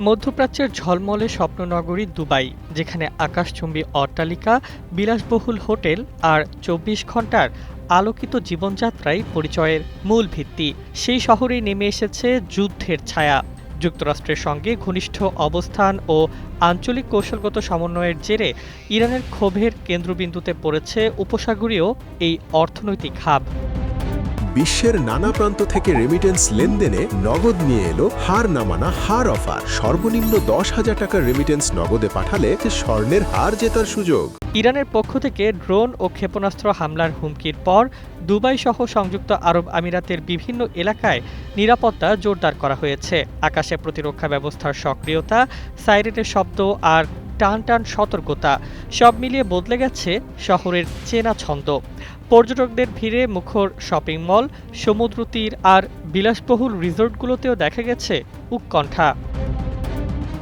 মধ্যপ্রাচ্যের ঝলমলে স্বপ্ননগরী দুবাই, যেখানে আকাশচুম্বী অট্টালিকা, বিলাসবহুল হোটেল আর ২৪ ঘন্টার আলোকিত জীবনযাত্রাই পরিচয়ের মূল ভিত্তি। সেই শহরেই নেমে এসেছে যুদ্ধের ছায়া। যুক্তরাষ্ট্রের সঙ্গে ঘনিষ্ঠ অবস্থান ও আঞ্চলিক কৌশলগত সমন্বয়ের জেরে ইরানের ক্ষোভের কেন্দ্রবিন্দুতে পড়েছে উপসাগরীয় এই অর্থনৈতিক হাব। বিশ্বের নানা প্রান্ত থেকে রেমিটেন্স লেনদেনে নগদ নিয়ে এলো হার না মানা হার অফার। সর্বনিম্ন ১০,০০০ টাকার রেমিটেন্স নগদে পাঠালে স্বর্ণের হার জেতার সুযোগ। ইরানের পক্ষ থেকে ড্রোন ও ক্ষেপণাস্ত্র হামলার হুমকির পর দুবাই সহ সংযুক্ত আরব আমিরাতের বিভিন্ন এলাকায় নিরাপত্তা জোরদার করা হয়েছে। আকাশে প্রতিরক্ষা ব্যবস্থার সক্রিয়তা, সাইরেনের শব্দ আর টান টান সতর্কতা সব মিলিয়ে বদলে গেছে শহরের চেনা ছন্দ। পর্যটকদের ভিড়ে মুখর শপিং মল, সমুদ্র তীর আর বিলাসবহুল রিসোর্টগুলোতেও দেখা গেছে উৎকণ্ঠা।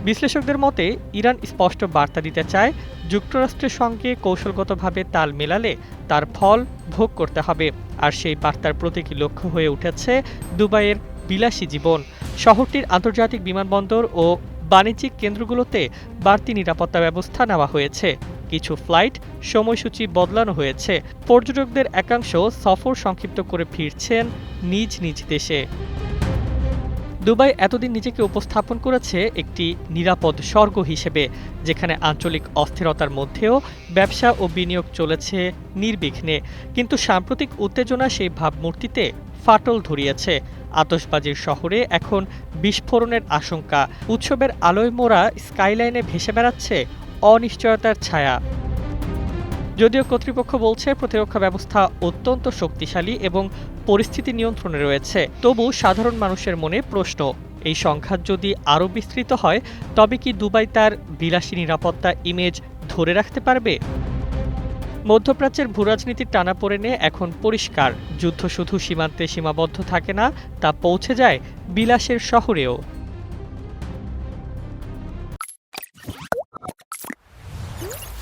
বিশ্লেষকদের মতে ইরান স্পষ্ট বার্তা দিতে চায়, যুক্তরাষ্ট্রের সঙ্গে কৌশলগতভাবে তাল মেলালে তার ফল ভোগ করতে হবে। আর সেই বার্তার প্রতীকী লক্ষ্য হয়ে উঠেছে দুবাইয়ের বিলাসী জীবন। শহরটির আন্তর্জাতিক বিমানবন্দর ও বাণিজ্যিক কেন্দ্রগুলোতে বাড়তি নিরাপত্তা ব্যবস্থা নেওয়া হয়েছে। কিছু ফ্লাইট সময়সূচি বদলানো হয়েছে। পর্যটকদের একাংশ সফর সংক্ষিপ্ত করে ফিরছেন নিজ নিজ দেশে। দুবাই এতদিন নিজেকে উপস্থাপন করেছে একটি নিরাপদ স্বর্গ হিসেবে, যেখানে আঞ্চলিক অস্থিরতার মধ্যেও ব্যবসা ও বিনিয়োগ চলেছে নির্বিঘ্নে। কিন্তু সাম্প্রতিক উত্তেজনা সেই ভাবমূর্তিতে ফাটল ধরিয়েছে। আতশবাজির শহরে এখন বিস্ফোরণের আশঙ্কা। উৎসবের আলোয় মোড়া স্কাইলাইনে ভেসে বেড়াচ্ছে অনিশ্চয়তার ছায়া। যদিও কর্তৃপক্ষ বলছে প্রতিরক্ষা ব্যবস্থা অত্যন্ত শক্তিশালী এবং পরিস্থিতি নিয়ন্ত্রণে রয়েছে, তবু সাধারণ মানুষের মনে প্রশ্ন, এই সংঘাত যদি আরও বিস্তৃত হয় তবে কি দুবাই তার বিলাসী নিরাপত্তা ইমেজ ধরে রাখতে পারবে? মধ্যপ্রাচ্যের ভূরাজনীতির টানাপোড়েনে এখন পরিষ্কার, যুদ্ধ শুধু সীমান্তে সীমাবদ্ধ থাকে না, তা পৌঁছে যায় বিলাসের শহরেও।